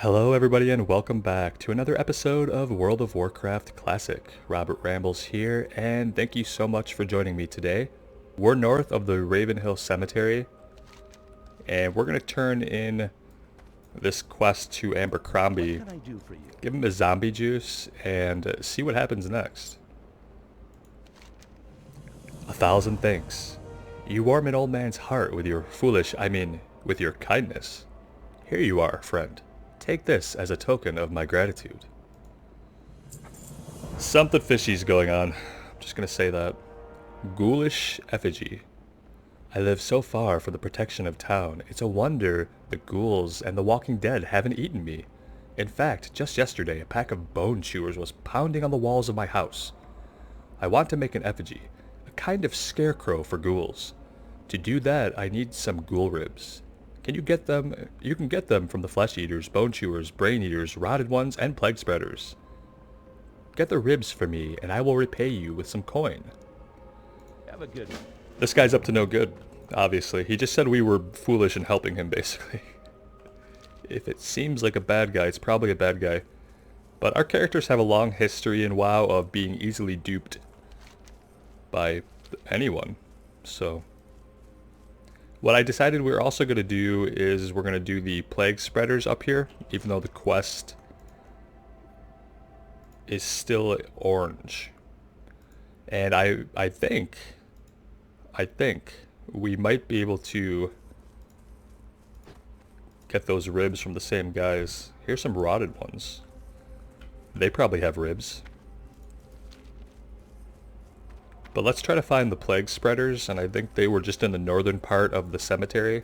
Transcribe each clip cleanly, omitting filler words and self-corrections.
Hello everybody and welcome back to another episode of World of Warcraft Classic. Robert Rambles here, and thank you so much for joining me today. We're north of the Ravenhill Cemetery, and we're going to turn in this quest to Abercrombie, What can I do for you? give him a zombie juice, and see what happens next. 1,000 thanks. You warm an old man's heart with your with your kindness. Here you are, friend. Take this as a token of my gratitude. Something fishy's going on. I'm just gonna say that. Ghoulish Effigy. I live so far for the protection of town. It's a wonder the ghouls and the walking dead haven't eaten me. In fact, just yesterday, a pack of bone chewers was pounding on the walls of my house. I want to make an effigy, a kind of scarecrow for ghouls. To do that, I need some ghoul ribs. Can you get them? You can get them from the flesh eaters, bone chewers, brain eaters, rotted ones, and plague spreaders. Get the ribs for me, and I will repay you with some coin. Have a good one. This guy's up to no good, obviously. He just said we were foolish in helping him, basically. If it seems like a bad guy, it's probably a bad guy. But our characters have a long history in WoW of being easily duped by anyone, so... What I decided we were also going to do is we're going to do the plague spreaders up here, even though the quest is still orange. And I think we might be able to get those ribs from the same guys. Here's some rotted ones. They probably have ribs. But let's try to find the plague spreaders, and I think they were just in the northern part of the cemetery.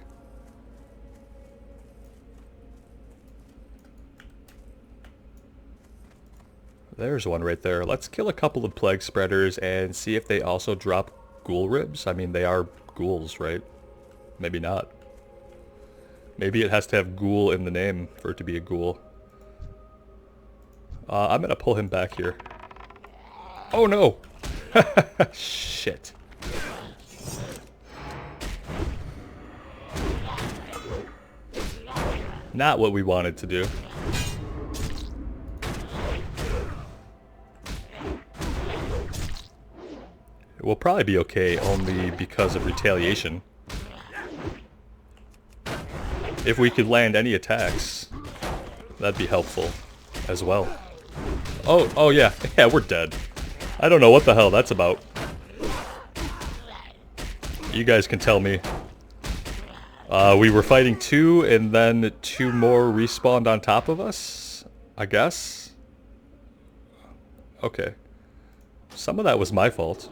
There's one right there. Let's kill a couple of plague spreaders and see if they also drop ghoul ribs. I mean, they are ghouls, right? Maybe not. Maybe it has to have ghoul in the name for it to be a ghoul. I'm gonna pull him back here. Oh no! Shit. Not what we wanted to do. We'll probably be okay only because of retaliation. If we could land any attacks, that'd be helpful as well. Oh yeah, yeah, we're dead. I don't know what the hell that's about. You guys can tell me. We were fighting two, and then two more respawned on top of us, I guess? Okay. Some of that was my fault.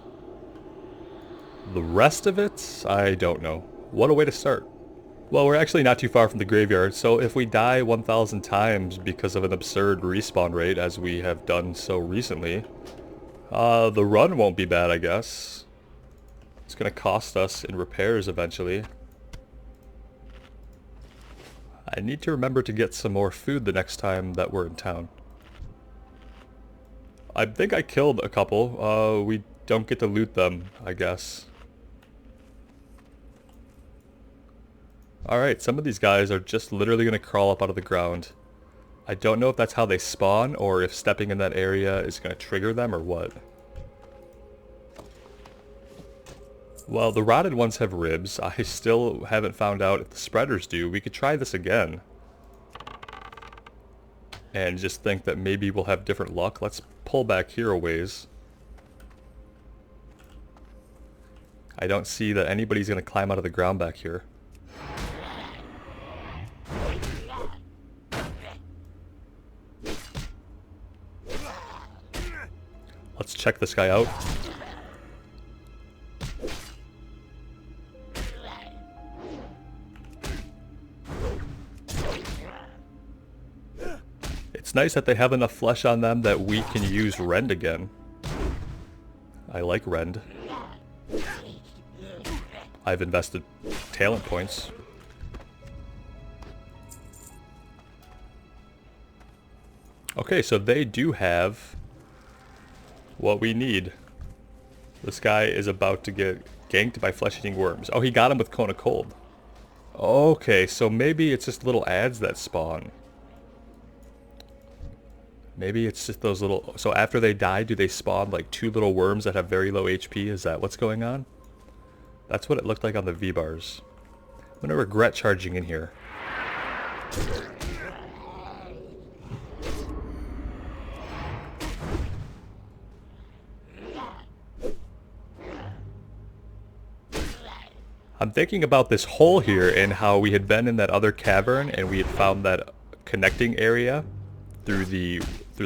The rest of it, I don't know. What a way to start. Well, we're actually not too far from the graveyard, so if we die 1,000 times because of an absurd respawn rate, as we have done so recently, the run won't be bad, I guess. It's gonna cost us in repairs eventually. I need to remember to get some more food the next time that we're in town. I think I killed a couple. We don't get to loot them, I guess. Alright, some of these guys are just literally gonna crawl up out of the ground. I don't know if that's how they spawn, or if stepping in that area is going to trigger them, or what. Well, the rotted ones have ribs. I still haven't found out if the spreaders do. We could try this again. And just think that maybe we'll have different luck. Let's pull back here a ways. I don't see that anybody's going to climb out of the ground back here. Let's check this guy out. It's nice that they have enough flesh on them that we can use rend again. I like rend. I've invested talent points. Okay, so they do have what we need. This guy is about to get ganked by flesh-eating worms. Oh, he got him with Cone of Cold. Okay, so maybe it's just little ads that spawn. Maybe it's just those little... So after they die, do they spawn like 2 little worms that have very low HP? Is that what's going on? That's what it looked like on the V-bars. I'm gonna regret charging in here. I'm thinking about this hole here and how we had been in that other cavern and we had found that connecting area through the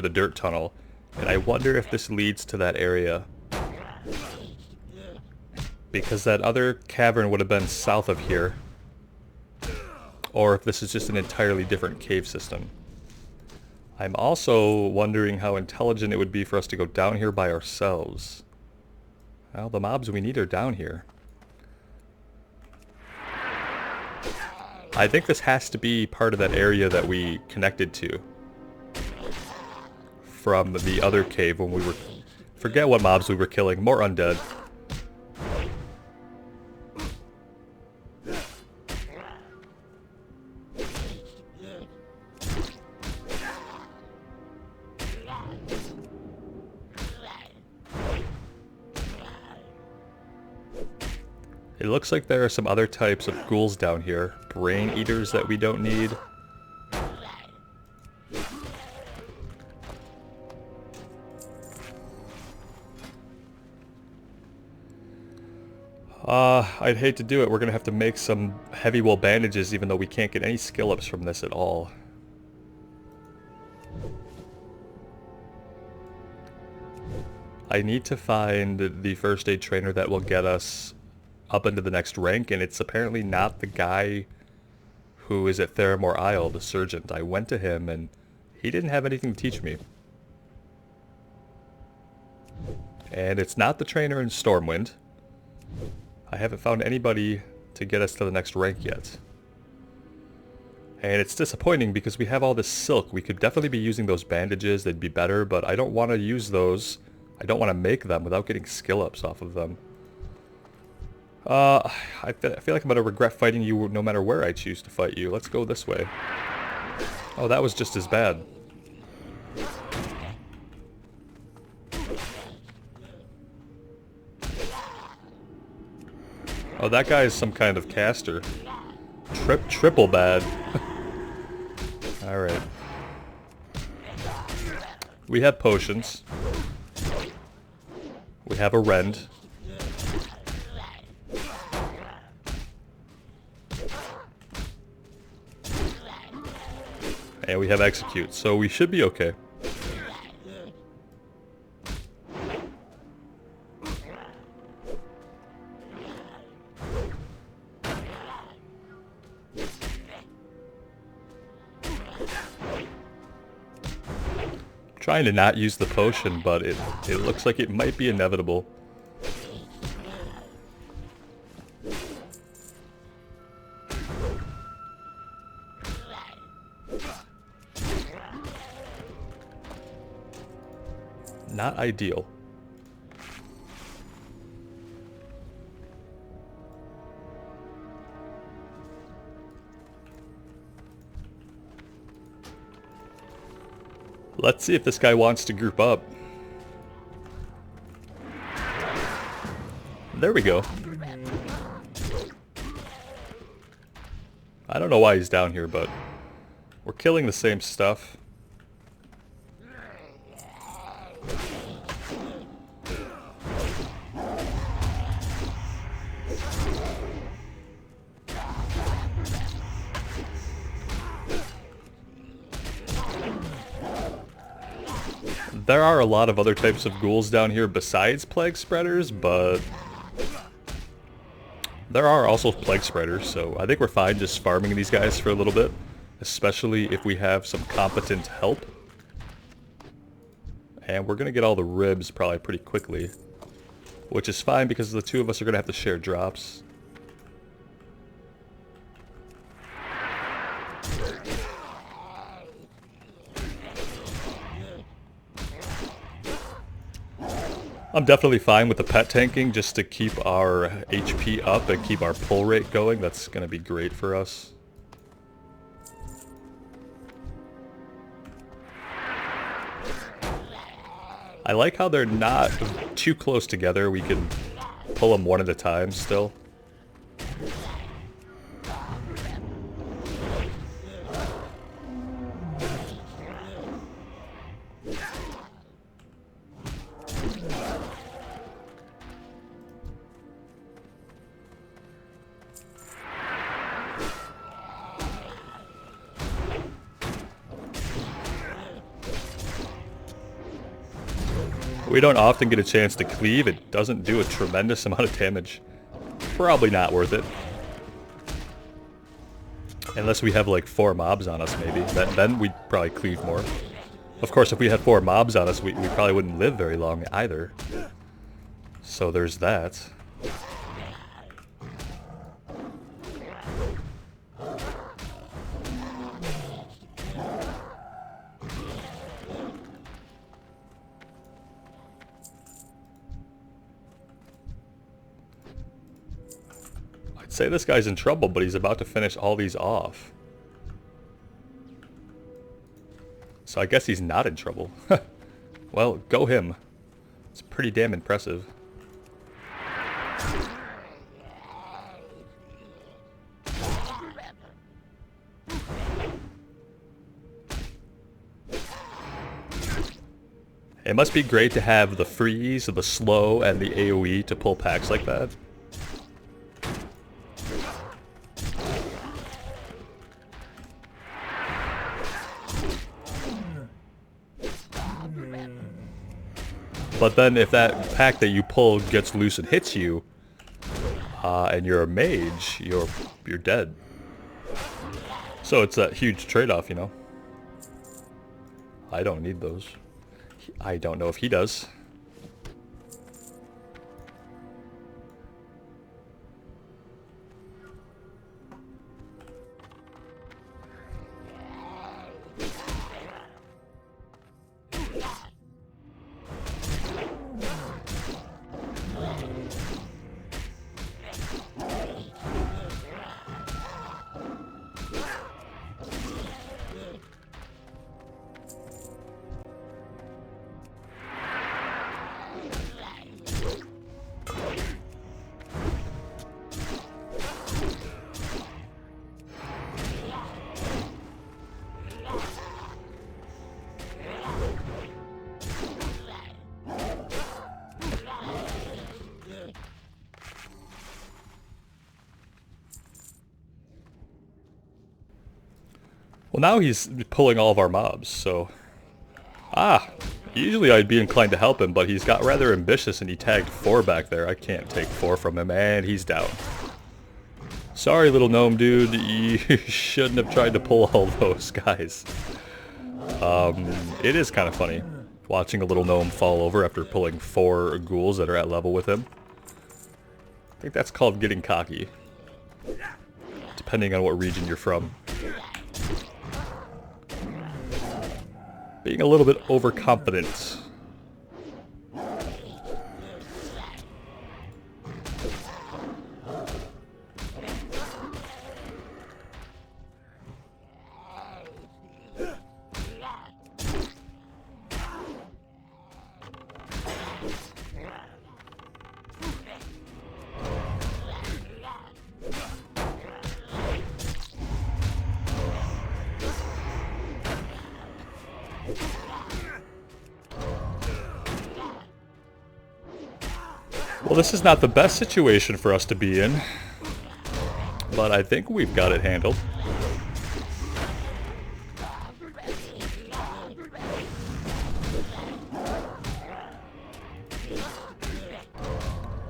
dirt tunnel, and I wonder if this leads to that area, because that other cavern would have been south of here, or if this is just an entirely different cave system. I'm also wondering how intelligent it would be for us to go down here by ourselves. Well, the mobs we need are down here. I think this has to be part of that area that we connected to from the other cave when we were... Forget what mobs we were killing. More undead. It looks like there are some other types of ghouls down here. Brain eaters that we don't need. I'd hate to do it. We're gonna have to make some heavy wool bandages even though we can't get any skill ups from this at all. I need to find the first aid trainer that will get us up into the next rank, and it's apparently not the guy who is at Theramore Isle, the surgeon. I went to him and he didn't have anything to teach me. And it's not the trainer in Stormwind. I haven't found anybody to get us to the next rank yet. And it's disappointing because we have all this silk. We could definitely be using those bandages, they'd be better, but I don't want to use those. I don't want to make them without getting skill ups off of them. I feel like I'm going to regret fighting you no matter where I choose to fight you. Let's go this way. Oh, that was just as bad. Oh, that guy is some kind of caster. Triple bad. Alright. We have potions. We have a rend. And we have execute, so we should be okay. Trying to not use the potion, but it looks like it might be inevitable. Not ideal. Let's see if this guy wants to group up. There we go. I don't know why he's down here, but we're killing the same stuff. There are a lot of other types of ghouls down here besides plague spreaders, but there are also plague spreaders, so I think we're fine just farming these guys for a little bit, especially if we have some competent help. And we're gonna get all the ribs probably pretty quickly, which is fine because the two of us are gonna have to share drops. I'm definitely fine with the pet tanking just to keep our HP up and keep our pull rate going. That's going to be great for us. I like how they're not too close together. We can pull them one at a time still. We don't often get a chance to cleave. It doesn't do a tremendous amount of damage. Probably not worth it. Unless we have like 4 mobs on us maybe. Then we'd probably cleave more. Of course, if we had 4 mobs on us, we probably wouldn't live very long either. So there's that. I'd say this guy's in trouble, but he's about to finish all these off. So I guess he's not in trouble. Well, go him. It's pretty damn impressive. It must be great to have the freeze, the slow, and the AoE to pull packs like that. But then if that pack that you pull gets loose and hits you, and you're a mage, you're dead. So it's a huge trade-off, you know. I don't need those. I don't know if he does. Well, now he's pulling all of our mobs, so... Usually I'd be inclined to help him, but he's got rather ambitious and he tagged 4 back there. I can't take 4 from him, and he's down. Sorry, little gnome dude. You shouldn't have tried to pull all those guys. It is kind of funny watching a little gnome fall over after pulling 4 ghouls that are at level with him. I think that's called getting cocky. Depending on what region you're from. Being a little bit overconfident. Well, this is not the best situation for us to be in, but I think we've got it handled.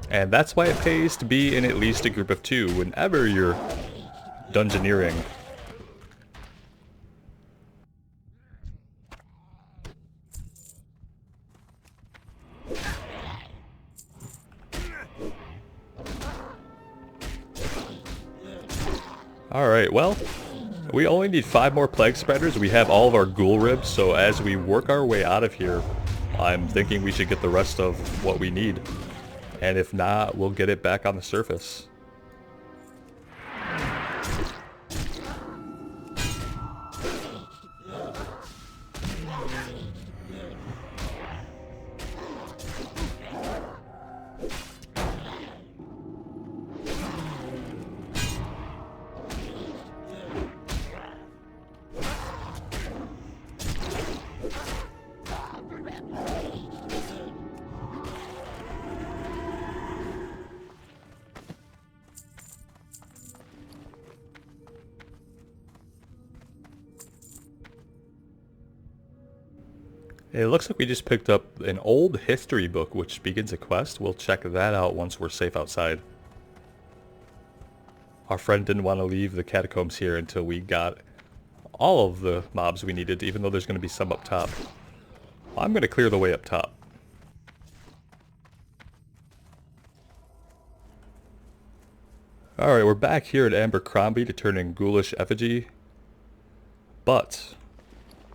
And that's why it pays to be in at least a group of 2 whenever you're dungeoneering. Alright, well, we only need 5 more plague spreaders. We have all of our ghoul ribs, so as we work our way out of here, I'm thinking we should get the rest of what we need. And if not, we'll get it back on the surface. It looks like we just picked up an old history book which begins a quest. We'll check that out once we're safe outside. Our friend didn't want to leave the catacombs here until we got all of the mobs we needed, even though there's going to be some up top. I'm going to clear the way up top. Alright, we're back here at Abercrombie to turn in Ghoulish Effigy. But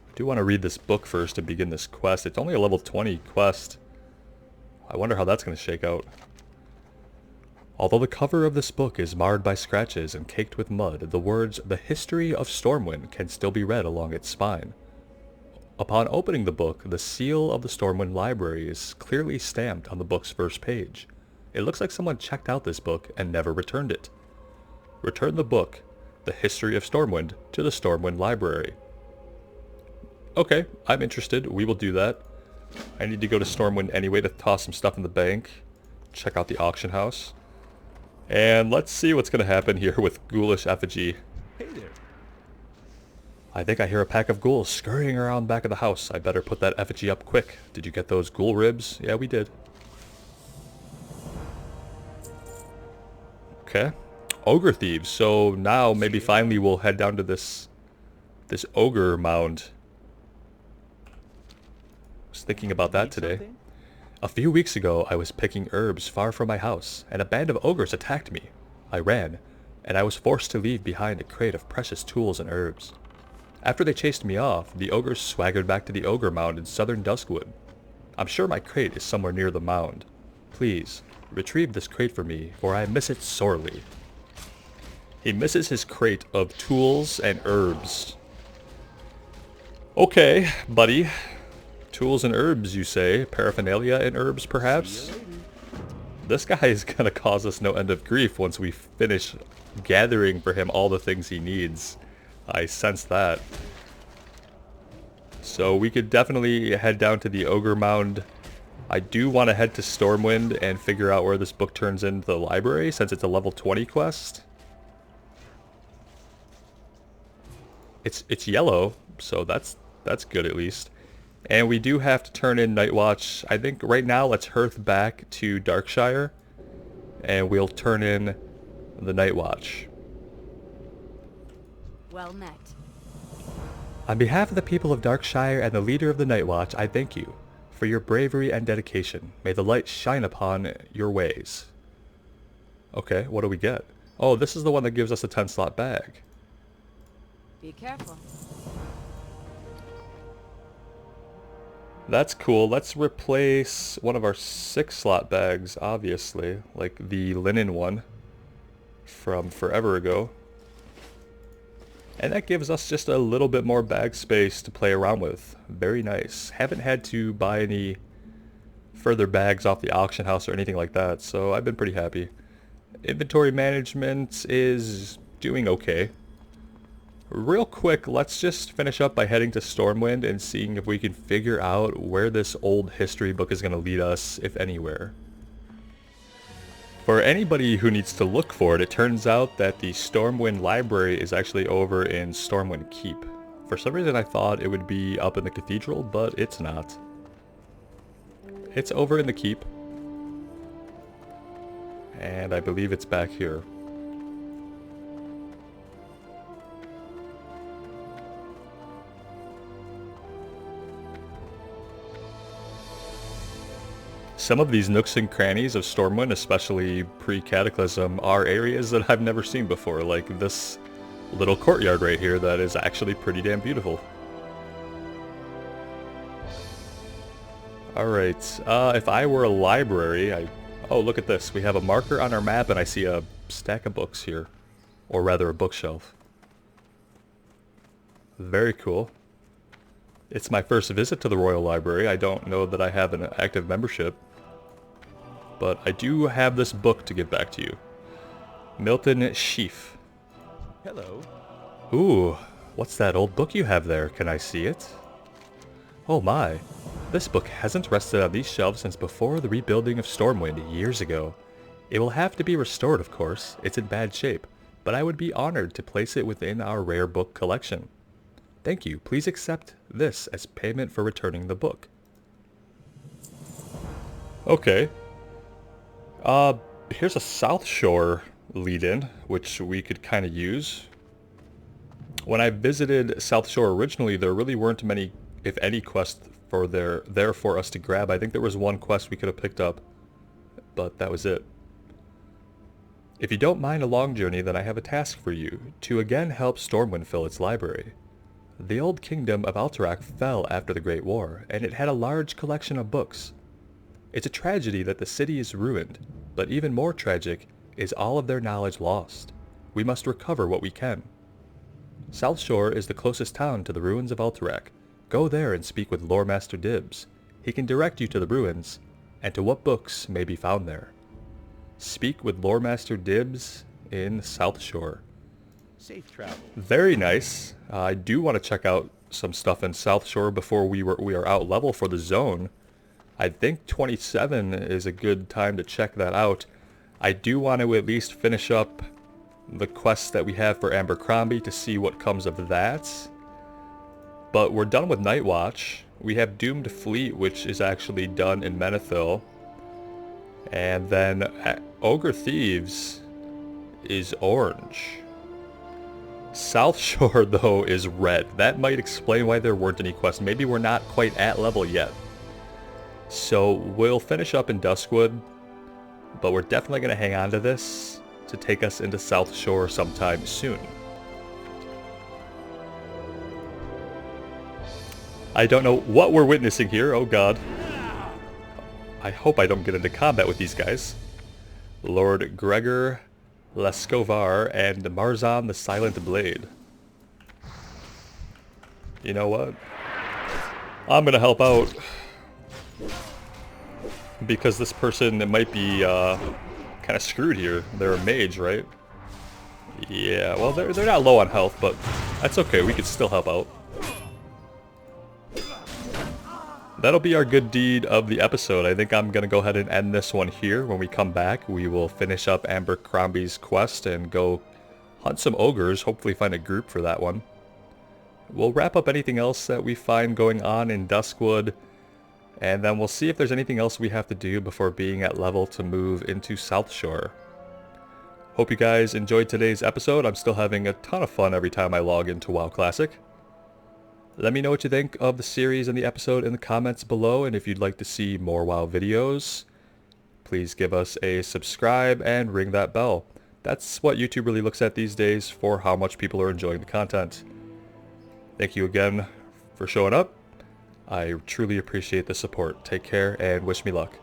I do want to read this book first to begin this quest. It's only a level 20 quest. I wonder how that's going to shake out. Although the cover of this book is marred by scratches and caked with mud, the words, "The History of Stormwind," can still be read along its spine. Upon opening the book, the seal of the Stormwind Library is clearly stamped on the book's first page. It looks like someone checked out this book and never returned it. Return the book, The History of Stormwind, to the Stormwind Library. Okay, I'm interested. We will do that. I need to go to Stormwind anyway to toss some stuff in the bank. Check out the auction house. And let's see what's going to happen here with Ghoulish Effigy. Hey there. I think I hear a pack of ghouls scurrying around back of the house. I better put that effigy up quick. Did you get those ghoul ribs? Yeah, we did. Okay. Ogre thieves. So now maybe finally we'll head down to this ogre mound. I was thinking about that today. Something? A few weeks ago, I was picking herbs far from my house, and a band of ogres attacked me. I ran, and I was forced to leave behind a crate of precious tools and herbs. After they chased me off, the ogres swaggered back to the ogre mound in southern Duskwood. I'm sure my crate is somewhere near the mound. Please, retrieve this crate for me, for I miss it sorely. He misses his crate of tools and herbs. Okay, buddy. Tools and herbs, you say? Paraphernalia and herbs, perhaps? This guy is going to cause us no end of grief once we finish gathering for him all the things he needs. I sense that. So we could definitely head down to the Ogre Mound. I do want to head to Stormwind and figure out where this book turns into the library, since it's a level 20 quest. It's yellow, so that's good at least. And we do have to turn in Night Watch. I think right now let's hearth back to Darkshire. And we'll turn in the Night Watch. Well met. On behalf of the people of Darkshire and the leader of the Night Watch, I thank you for your bravery and dedication. May the light shine upon your ways. Okay, what do we get? Oh, this is the one that gives us a 10-slot bag. Be careful. That's cool. Let's replace one of our 6-slot bags, obviously. Like the linen one from forever ago. And that gives us just a little bit more bag space to play around with. Very nice. Haven't had to buy any further bags off the auction house or anything like that, so I've been pretty happy. Inventory management is doing okay. Real quick, let's just finish up by heading to Stormwind and seeing if we can figure out where this old history book is going to lead us, if anywhere. For anybody who needs to look for it, it turns out that the Stormwind Library is actually over in Stormwind Keep. For some reason I thought it would be up in the cathedral, but it's not. It's over in the Keep. And I believe it's back here. Some of these nooks and crannies of Stormwind, especially pre-Cataclysm, are areas that I've never seen before, like this little courtyard right here that is actually pretty damn beautiful. Alright, if I were a library, oh, look at this. We have a marker on our map and I see a stack of books here. Or rather a bookshelf. Very cool. It's my first visit to the Royal Library. I don't know that I have an active membership. But I do have this book to give back to you. Milton Sheaf. Hello. Ooh, what's that old book you have there? Can I see it? Oh my. This book hasn't rested on these shelves since before the rebuilding of Stormwind years ago. It will have to be restored, of course. It's in bad shape, but I would be honored to place it within our rare book collection. Thank you. Please accept this as payment for returning the book. Okay. Here's a South Shore lead-in, which we could kind of use. When I visited South Shore originally, there really weren't many, if any, quests there for us to grab. I think there was one quest we could have picked up, but that was it. If you don't mind a long journey, then I have a task for you, to again help Stormwind fill its library. The old kingdom of Alterac fell after the Great War, and it had a large collection of books. It's a tragedy that the city is ruined, but even more tragic is all of their knowledge lost. We must recover what we can. South Shore is the closest town to the ruins of Alterac. Go there and speak with Lore Master Dibbs. He can direct you to the ruins, and to what books may be found there. Speak with Lore Master Dibbs in South Shore. Safe travel. Very nice. I do want to check out some stuff in South Shore before we are out level for the zone. I think 27 is a good time to check that out. I do want to at least finish up the quests that we have for Abercrombie to see what comes of that. But we're done with Night Watch. We have Doomed Fleet, which is actually done in Menethil. And then Ogre Thieves is orange. South Shore, though, is red. That might explain why there weren't any quests. Maybe we're not quite at level yet. So we'll finish up in Duskwood, but we're definitely going to hang on to this to take us into South Shore sometime soon. I don't know what we're witnessing here. Oh god. I hope I don't get into combat with these guys. Lord Gregor Lescovar and Marzan the Silent Blade. You know what? I'm gonna help out. Because this person might be kind of screwed here. They're a mage, right? Yeah, well they're not low on health, but that's okay, we can still help out. That'll be our good deed of the episode. I think I'm going to go ahead and end this one here. When we come back, we will finish up Abercrombie's quest and go hunt some ogres, hopefully find a group for that one. We'll wrap up anything else that we find going on in Duskwood, and then we'll see if there's anything else we have to do before being at level to move into South Shore. Hope you guys enjoyed today's episode. I'm still having a ton of fun every time I log into WoW Classic. Let me know what you think of the series and the episode in the comments below, and if you'd like to see more WoW videos, please give us a subscribe and ring that bell. That's what YouTube really looks at these days for how much people are enjoying the content. Thank you again for showing up. I truly appreciate the support. Take care and wish me luck.